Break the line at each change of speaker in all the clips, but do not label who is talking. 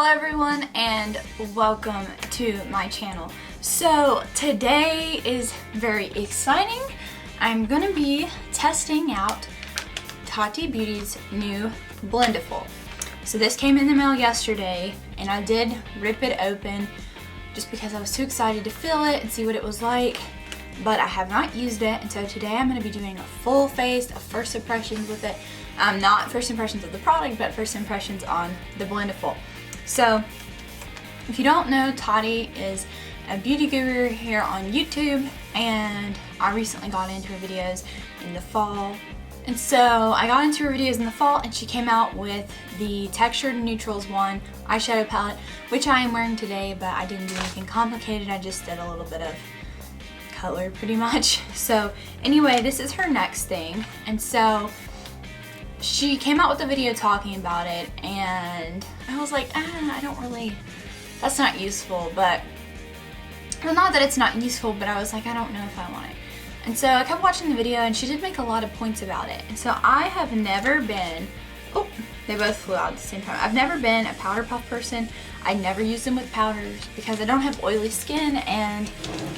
Hello everyone and welcome to my channel. So today is very exciting. I'm gonna be testing out Tati Beauty's new Blendiful. So this came in the mail yesterday and I did rip it open just because I was too excited to feel it and see what it was like. But I have not used it, and so today I'm going to be doing a full face of first impressions with it. Not first impressions of the product, but first impressions on the Blendiful. So if you don't know, Tati is a beauty guru here on YouTube, and I recently got into her videos in the fall. And so I got into her videos in the fall and she came out with the Textured Neutrals 1 eyeshadow palette, which I am wearing today, but I didn't do anything complicated. I just did a little bit of color pretty much. So anyway, this is her next thing, and so she came out with a video talking about it and I was like, I don't really, that's not useful. But well, not that it's not useful, but I was like, I don't know if I want it. And so I kept watching the video and she did make a lot of points about it. And so I have never been, oh, they both flew out at the same time. I've never been a powder puff person. I never use them with powders because I don't have oily skin, and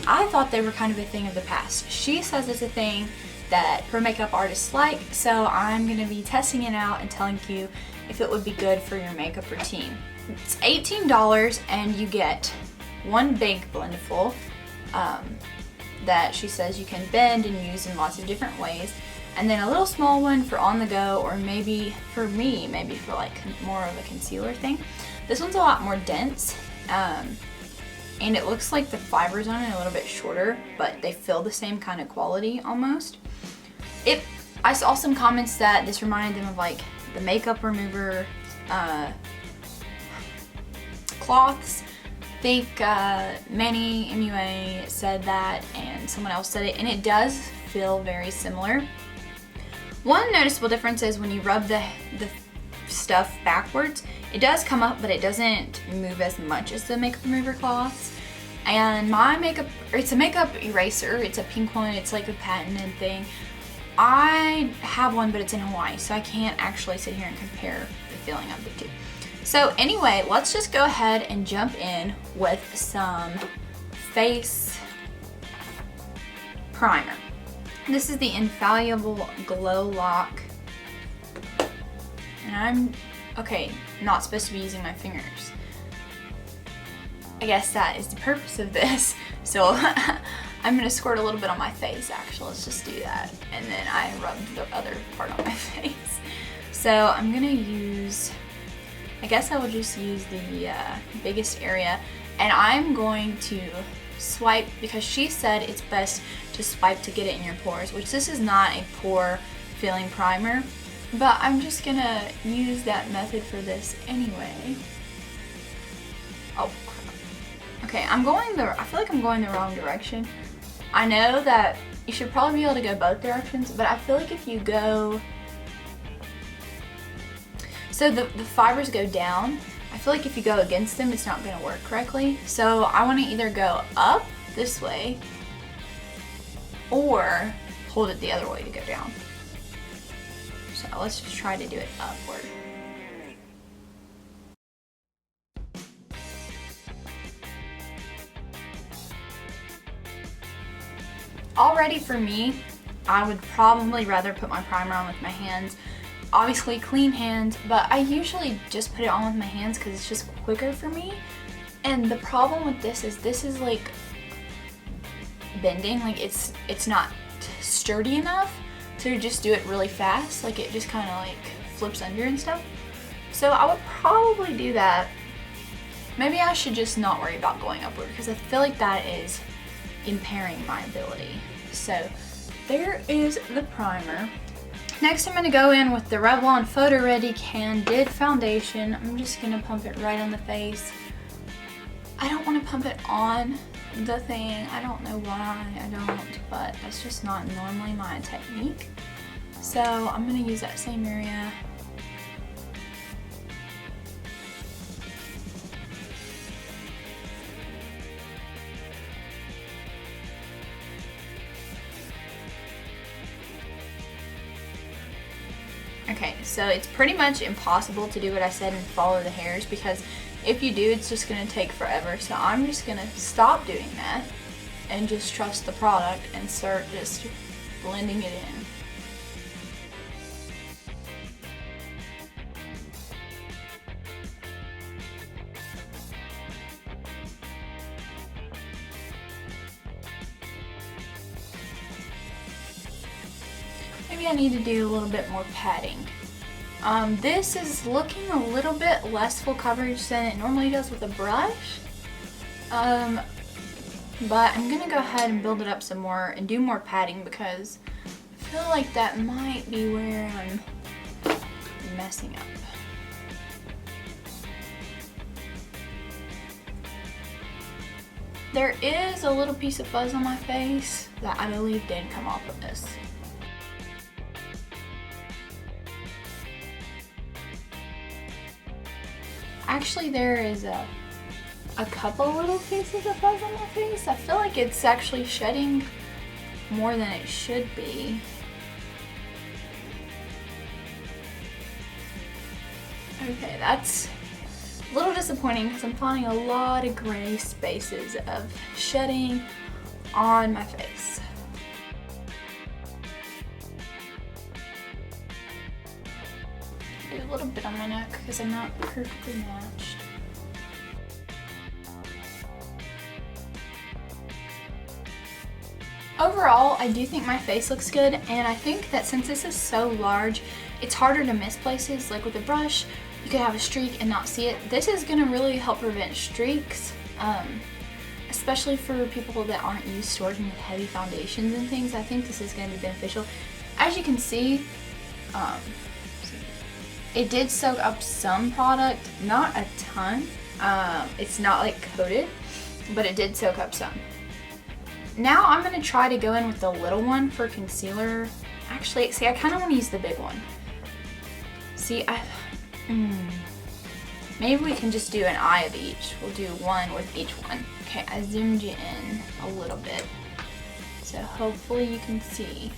I thought they were kind of a thing of the past. She says it's a thing that pro makeup artists like, so I'm going to be testing it out and telling you if it would be good for your makeup routine. It's $18 and you get one big Blendiful that she says you can bend and use in lots of different ways, and then a little small one for on the go, or maybe for me, maybe for like more of a concealer thing. This one's a lot more dense, and it looks like the fibers on it are a little bit shorter, but they feel the same kind of quality almost. I saw some comments that this reminded them of like the makeup remover cloths. I think Manny MUA said that, and someone else said it, and it does feel very similar. One noticeable difference is when you rub the stuff backwards, it does come up, but it doesn't move as much as the makeup remover cloths. And my makeup, it's a makeup eraser, it's a pink one, it's like a patented thing. I have one, but it's in Hawaii, so I can't actually sit here and compare the feeling of the two. So anyway, let's just go ahead and jump in with some face primer. This is the Infallible Glow Lock, and I'm, okay, not supposed to be using my fingers. I guess that is the purpose of this. So I'm gonna squirt a little bit on my face actually, let's just do that. And then I rub the other part on my face. So I'm gonna use, I guess I will just use the biggest area, and I'm going to swipe because she said it's best to swipe to get it in your pores, which this is not a pore filling primer, but I'm just gonna use that method for this anyway. Oh crap. Okay, I feel like I'm going the wrong direction. I know that you should probably be able to go both directions, but I feel like if you go, so the fibers go down, I feel like if you go against them, it's not gonna work correctly. So I wanna either go up this way or hold it the other way to go down. So let's just try to do it upward. Already for me, I would probably rather put my primer on with my hands. Obviously clean hands, but I usually just put it on with my hands because it's just quicker for me. And the problem with this is like bending, like it's not sturdy enough to just do it really fast. Like it just kind of like flips under and stuff. So I would probably do that. Maybe I should just not worry about going upward because I feel like that is impairing my ability. So there is the primer. Next I'm going to go in with the Revlon Photo Ready Candid Foundation. I'm just going to pump it right on the face. I don't want to pump it on the thing. I don't know why I don't, but that's just not normally my technique. So I'm going to use that same area. Okay, so it's pretty much impossible to do what I said and follow the hairs because If you do, it's just gonna take forever. So I'm just gonna stop doing that and just trust the product and start just blending it in. Maybe I need to do a little bit more padding. This is looking a little bit less full coverage than it normally does with a brush. But I'm gonna go ahead and build it up some more and do more padding because I feel like that might be where I'm messing up. There is a little piece of fuzz on my face that I believe did come off of this. Actually, there is a couple little pieces of fuzz on my face. I feel like it's actually shedding more than it should be. Okay, that's a little disappointing because I'm finding a lot of gray spaces of shedding on my face. Do a little bit on my neck because I'm not perfectly matched. Overall, I do think my face looks good, and I think that since this is so large, it's harder to miss places. Like with a brush, you could have a streak and not see it. This is gonna really help prevent streaks, especially for people that aren't used to working with heavy foundations and things. I think this is gonna be beneficial. As you can see, it did soak up some product, not a ton. It's not like coated, but it did soak up some. Now I'm gonna try to go in with the little one for concealer. Actually, see, I kind of want to use the big one. See, maybe we can just do an eye of each. We'll do one with each one. Okay, I zoomed you in a little bit, so hopefully you can see.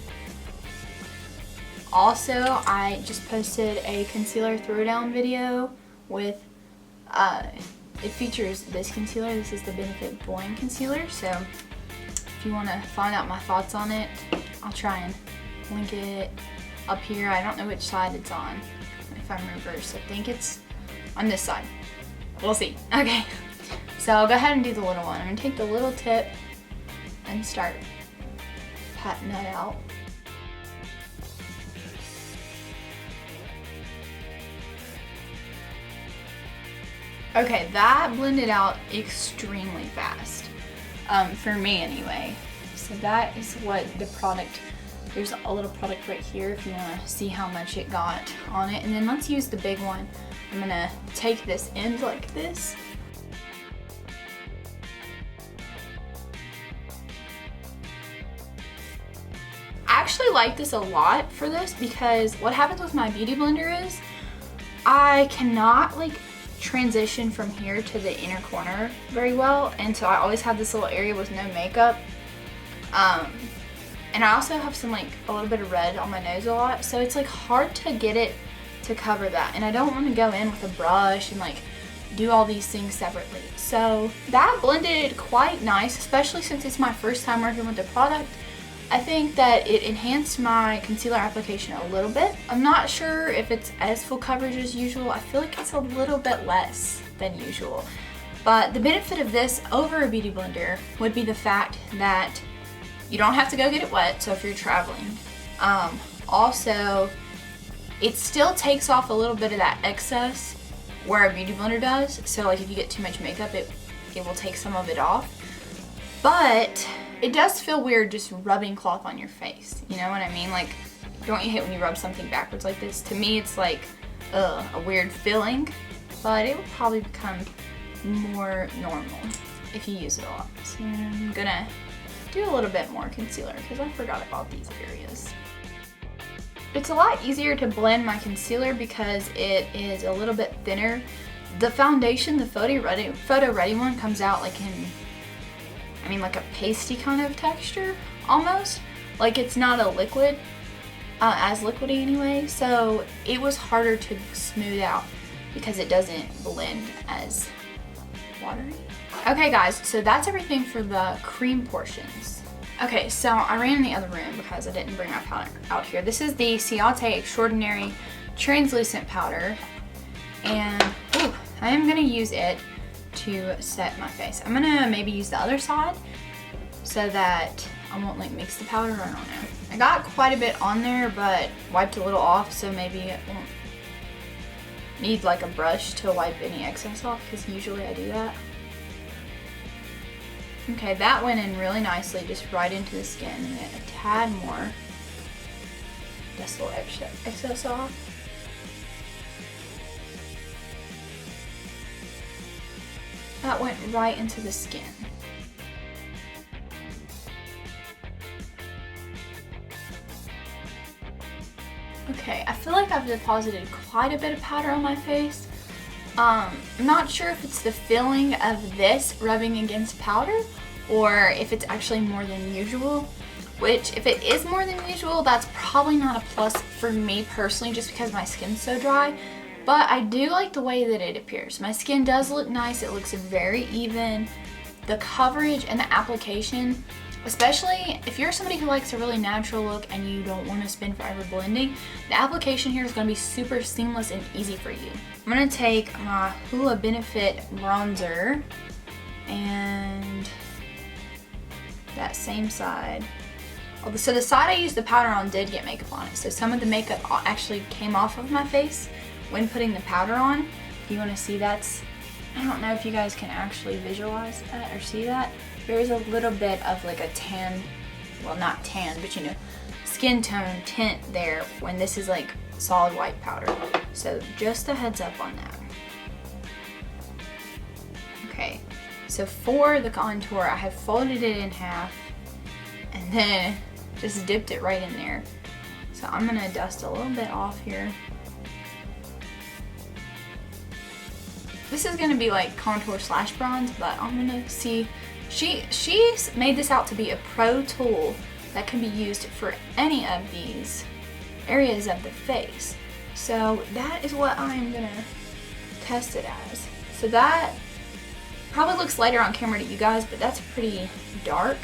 Also, I just posted a concealer throwdown video with, it features this concealer. This is the Benefit Blowing Concealer, so if you want to find out my thoughts on it, I'll try and link it up here. I don't know which side it's on. If I'm reversed, I think it's on this side. We'll see. Okay, so I'll go ahead and do the little one. I'm going to take the little tip and start patting that out. Okay, that blended out extremely fast. For me anyway. So that is what the product, there's a little product right here if you want to see how much it got on it. And then let's use the big one. I'm going to take this end like this. I actually like this a lot for this because what happens with my beauty blender is I cannot like transition from here to the inner corner very well, and so I always have this little area with no makeup, and I also have some like a little bit of red on my nose a lot, so it's like hard to get it to cover that, and I don't want to go in with a brush and like do all these things separately. So that blended quite nice, especially since it's my first time working with the product. I think that it enhanced my concealer application a little bit. I'm not sure if it's as full coverage as usual. I feel like it's a little bit less than usual. But the benefit of this over a beauty blender would be the fact that you don't have to go get it wet, so if you're traveling. Also, it still takes off a little bit of that excess where a beauty blender does. So like if you get too much makeup, it will take some of it off. But it does feel weird just rubbing cloth on your face. You know what I mean? Like, don't you hate when you rub something backwards like this? To me, it's like a weird feeling, but it will probably become more normal if you use it a lot. So I'm gonna do a little bit more concealer because I forgot about these areas. It's a lot easier to blend my concealer because it is a little bit thinner. The foundation, the photo ready one, comes out like in, I mean, like a pasty kind of texture almost. Like it's not a liquid, as liquidy anyway, so it was harder to smooth out. because it doesn't blend as watery. Okay guys, so that's everything for the cream portions. Okay, so I ran in the other room because I didn't bring my powder out here. This is the Ciate Extraordinary Translucent Powder, and I am gonna use it to set my face. I'm gonna maybe use the other side so that I won't like mix the powder, I don't know. I got quite a bit on there, but wiped a little off, so maybe it won't need like a brush to wipe any excess off, because usually I do that. Okay, that went in really nicely, just right into the skin, and a tad more. Just a little excess off. That went right into the skin. Okay, I feel like I've deposited quite a bit of powder on my face. I'm not sure if it's the feeling of this rubbing against powder or if it's actually more than usual, which if it is more than usual, that's probably not a plus for me personally, just because my skin's so dry. But I do like the way that it appears. My skin does look nice. It looks very even. The coverage and the application, especially if you're somebody who likes a really natural look and you don't want to spend forever blending, the application here is going to be super seamless and easy for you. I'm going to take my Hoola Benefit bronzer and that same side. So the side I used the powder on did get makeup on it, so some of the makeup actually came off of my face when putting the powder on. If you want to see, that's, I don't know if you guys can actually visualize that or see that. There is a little bit of like a tan, well not tan, but you know, skin tone tint there when this is like solid white powder. So just a heads up on that. Okay, so for the contour, I have folded it in half and then just dipped it right in there. So I'm gonna dust a little bit off here. This is gonna be like contour slash bronze, but I'm gonna see. She's made this out to be a pro tool that can be used for any of these areas of the face. So that is what I'm gonna test it as. So that probably looks lighter on camera to you guys, but that's pretty dark.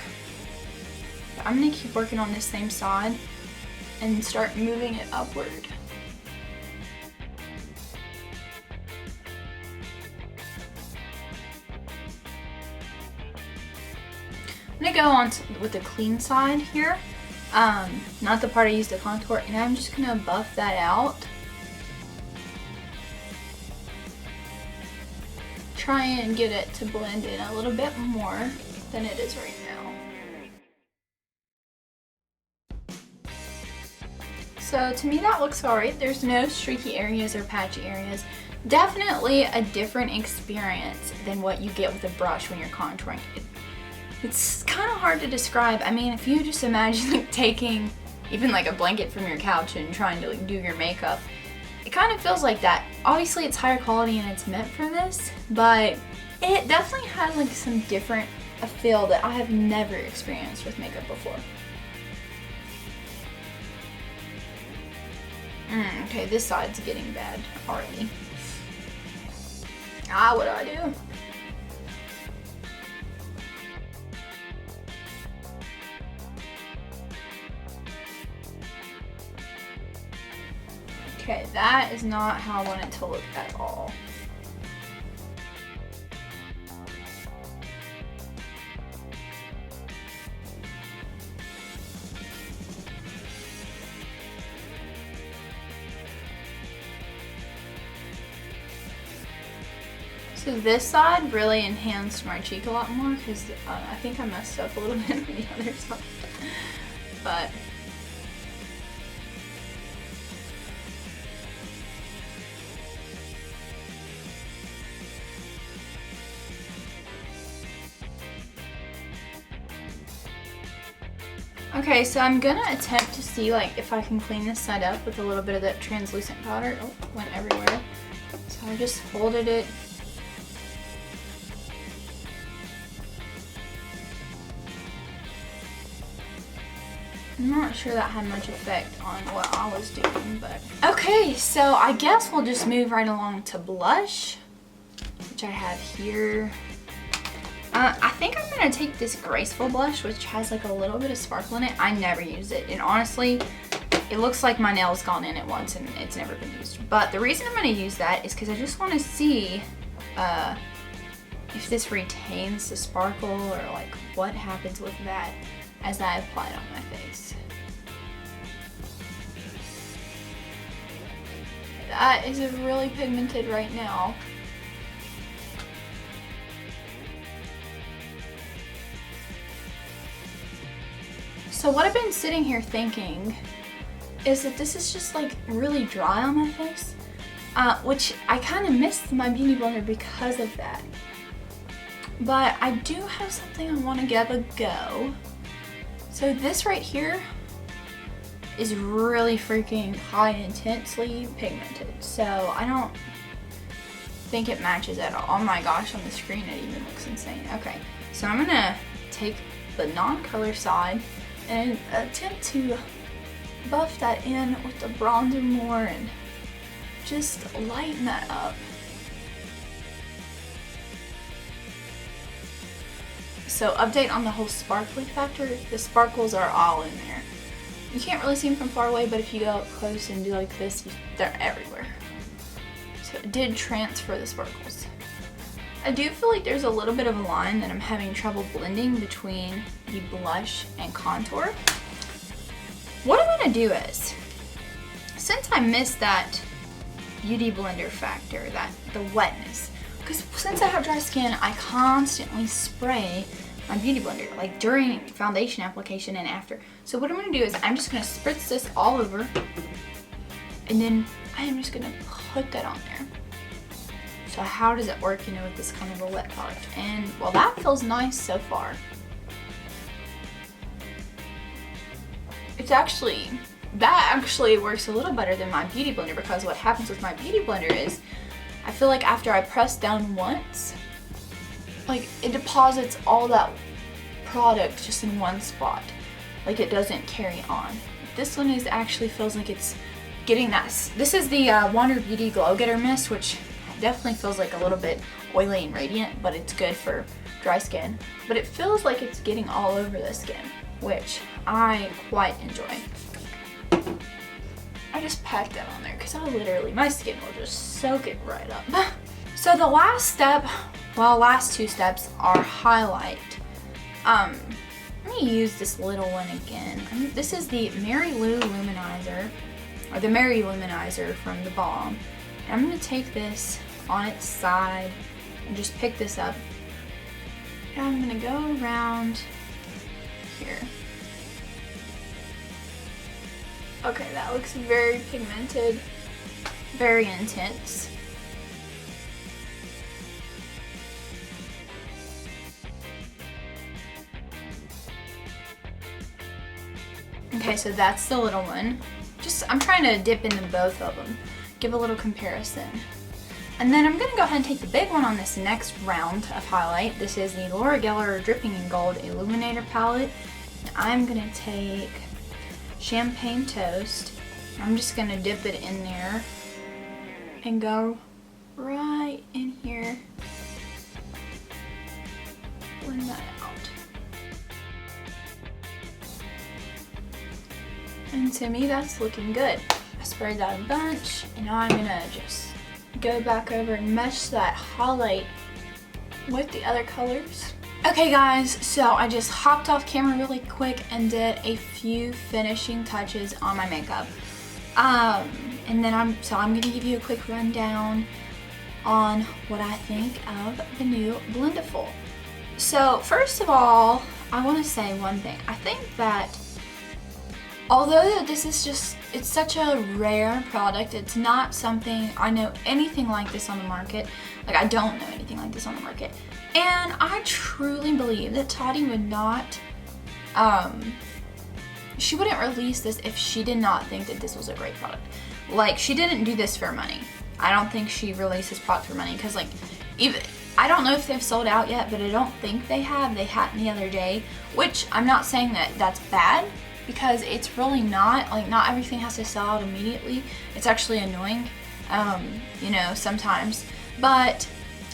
But I'm gonna keep working on this same side and start moving it upward. I'm gonna go on with the clean side here, not the part I used to contour, and I'm just gonna buff that out. Try and get it to blend in a little bit more than it is right now. So to me that looks alright. There's no streaky areas or patchy areas. Definitely a different experience than what you get with a brush when you're contouring. It's kind of hard to describe. I mean, if you just imagine like taking even like a blanket from your couch and trying to like do your makeup, it kind of feels like that. Obviously it's higher quality and it's meant for this, but it definitely has like some different feel that I have never experienced with makeup before. Okay, this side's getting bad already. What do I do? Okay, that is not how I want it to look at all. So this side really enhanced my cheek a lot more because I think I messed up a little bit on the other side. But okay, so I'm gonna attempt to see like if I can clean this side up with a little bit of that translucent powder. Oh, went everywhere. So I just folded it. I'm not sure that had much effect on what I was doing, but. Okay, so I guess we'll just move right along to blush, which I have here. I think I'm gonna take this Graceful blush, which has like a little bit of sparkle in it. I never use it, and honestly, it looks like my nail's gone in it once and it's never been used. But the reason I'm gonna use that is because I just wanna see if this retains the sparkle or like what happens with that as I apply it on my face. That is really pigmented right now. So what I've been sitting here thinking is that this is just like really dry on my face, which I kind of missed my beauty blender because of that. But I do have something I want to give a go. So this right here is really freaking high intensely pigmented. So I don't think it matches at all. Oh my gosh, on the screen it even looks insane. Okay, so I'm gonna take the non-color side and attempt to buff that in with the bronzer more and just lighten that up. So update on the whole sparkly factor, the sparkles are all in there. You can't really see them from far away, but if you go up close and do like this, they're everywhere. So it did transfer the sparkles. I do feel like there's a little bit of a line that I'm having trouble blending between the blush and contour. What I'm gonna do is, since I missed that beauty blender factor, the wetness, because since I have dry skin, I constantly spray my beauty blender, like during foundation application and after. So what I'm gonna do is I'm just gonna spritz this all over, and then I am just gonna put that on there. So how does it work, with this kind of a wet product? And well, that feels nice so far. That actually works a little better than my beauty blender, because what happens with my beauty blender is I feel like after I press down once, like it deposits all that product just in one spot. Like it doesn't carry on. This one actually feels like it's getting that. This is the Wander Beauty Glow Getter Mist, which definitely feels like a little bit oily and radiant, but it's good for dry skin. But it feels like it's getting all over the skin, which I quite enjoy. I just packed that on there because my skin will just soak it right up. So the last step, last two steps are highlight. Let me use this little one again. This is the Mary Lou Luminizer, or the Mary Luminizer from the Balm. And I'm gonna take this on its side and just pick this up. And I'm gonna go around here. Okay, that looks very pigmented, very intense. Okay, so that's the little one. I'm trying to dip into both of them, give a little comparison. And then I'm gonna go ahead and take the big one on this next round of highlight. This is the Laura Geller Dripping in Gold Illuminator Palette. I'm gonna take Champagne Toast. I'm just gonna dip it in there and go right in here. Blend that out. And to me, that's looking good. I sprayed that a bunch, and now I'm gonna just go back over and mesh that highlight with the other colors. Okay guys, so I just hopped off camera really quick and did a few finishing touches on my makeup. And then I'm gonna give you a quick rundown on what I think of the new Blendiful. So first of all, I wanna say one thing. I think that although this is it's such a rare product, it's not something I know anything like this on the market. Like, I don't know anything like this on the market. And I truly believe that Tati would not, she wouldn't release this if she did not think that this was a great product. Like, she didn't do this for money. I don't think she released this product for money, because like, I don't know if they've sold out yet, but I don't think they have. They had the other day, which I'm not saying that that's bad. because it's really not, like, not everything has to sell out immediately. It's actually annoying, you know, sometimes. But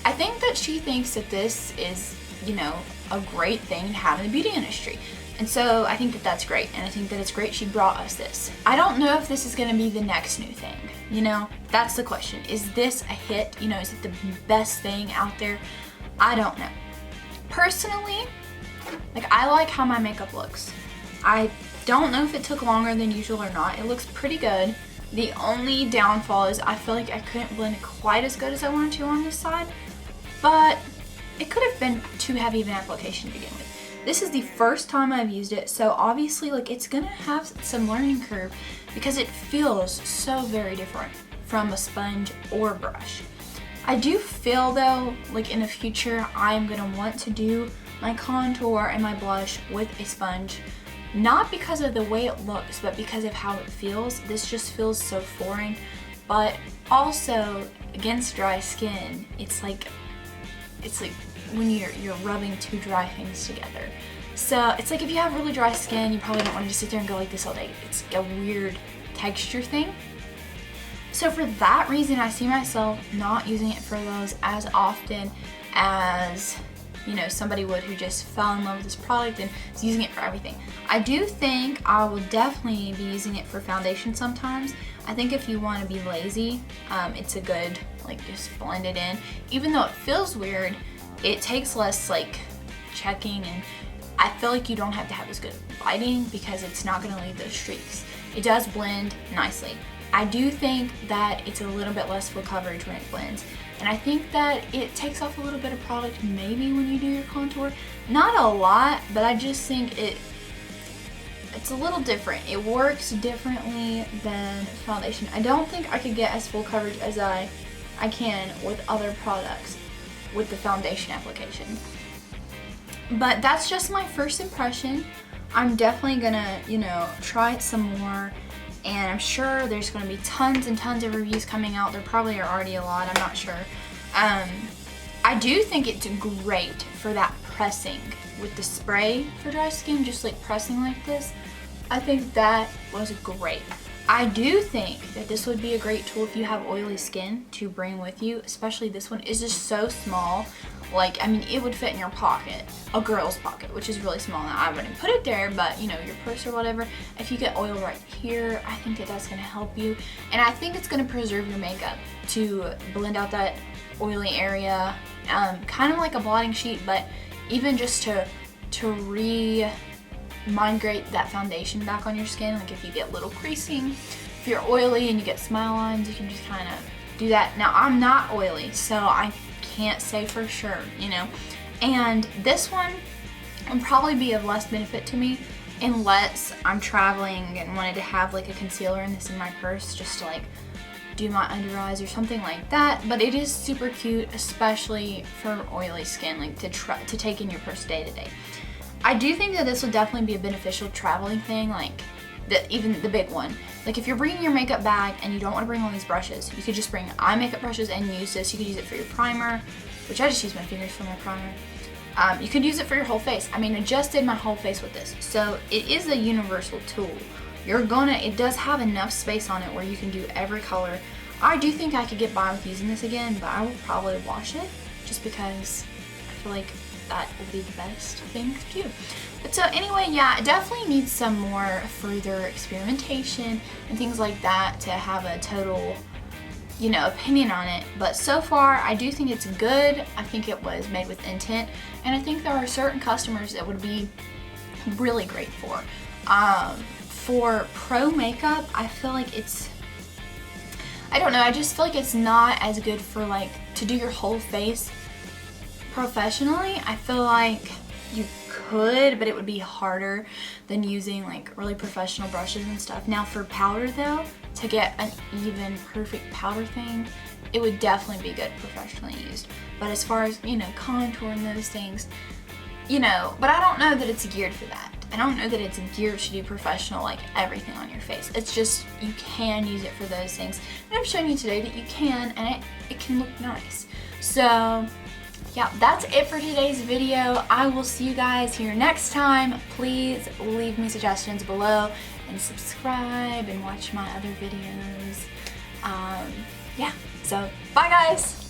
I think that she thinks that this is, you know, a great thing to have in the beauty industry. And so I think that that's great, and I think that it's great she brought us this. I don't know if this is gonna be the next new thing, you know? That's the question. Is this a hit? You know, is it the best thing out there? I don't know. Personally, like, I like how my makeup looks. I don't know if it took longer than usual or not. It looks pretty good. The only downfall is I feel like I couldn't blend it quite as good as I wanted to on this side, but it could have been too heavy of an application to begin with. This is the first time I've used it, so obviously, like, it's gonna have some learning curve because it feels so very different from a sponge or brush. I do feel though, like, in the future, I'm gonna want to do my contour and my blush with a sponge, not because of the way it looks, but because of how it feels. This just feels so foreign, but also against dry skin, it's like when you're rubbing two dry things together. So it's like if you have really dry skin, you probably don't want to just sit there and go like this all day. It's a weird texture thing. So for that reason, I see myself not using it for those as often as, you know, somebody would who just fell in love with this product and is using it for everything. I do think I will definitely be using it for foundation sometimes. I think if you want to be lazy, it's a good, like, just blend it in. Even though it feels weird, it takes less, like, checking, and I feel like you don't have to have as good lighting because it's not going to leave those streaks. It does blend nicely. I do think that it's a little bit less full coverage when it blends, and I think that it takes off a little bit of product maybe when you do your contour. Not a lot, but I just think it's a little different. It works differently than foundation. I don't think I could get as full coverage as I can with other products with the foundation application. But that's just my first impression. I'm definitely gonna, you know, try it some more, and I'm sure there's gonna be tons and tons of reviews coming out. There probably are already a lot, I'm not sure. I do think it's great for that pressing with the spray for dry skin, just like pressing like this. I think that was great. I do think that this would be a great tool if you have oily skin to bring with you, especially this one is just so small. Like, I mean, it would fit in your pocket, a girl's pocket, which is really small. Now, I wouldn't put it there, but, you know, your purse or whatever. If you get oil right here, I think that that's gonna help you. And I think it's gonna preserve your makeup to blend out that oily area, kind of like a blotting sheet, but even just to migrate that foundation back on your skin. Like if you get little creasing, if you're oily and you get smile lines, you can just kind of do that. Now, I'm not oily, so I can't say for sure, you know. And this one will probably be of less benefit to me unless I'm traveling and wanted to have like a concealer in this in my purse just to like do my under eyes or something like that. But it is super cute, especially for oily skin, like to take in your purse day to day. I do think that this would definitely be a beneficial traveling thing, like even the big one. Like if you're bringing your makeup bag and you don't want to bring all these brushes, you could just bring eye makeup brushes and use this. You could use it for your primer, which I just use my fingers for my primer. You could use it for your whole face. I mean, I just did my whole face with this. So it is a universal tool. It does have enough space on it where you can do every color. I do think I could get by with using this again, but I will probably wash it just because I feel like that would be the best thing to do. But so anyway, yeah, it definitely needs some more further experimentation and things like that to have a total, you know, opinion on it. But so far, I do think it's good. I think it was made with intent, and I think there are certain customers that would be really great for. For pro makeup, I feel like I don't know, I just feel like it's not as good for like to do your whole face professionally. I feel like you could, but it would be harder than using like really professional brushes and stuff. Now for powder though, to get an even perfect powder thing, it would definitely be good professionally used. But as far as, you know, contour and those things, you know, but I don't know that it's geared for that. I don't know that it's geared to do professional, like everything on your face. It's just, you can use it for those things. And I'm showing you today that you can, and it can look nice. So yeah, that's it for today's video. I will see you guys here next time. Please leave me suggestions below and subscribe and watch my other videos. Yeah, so bye guys.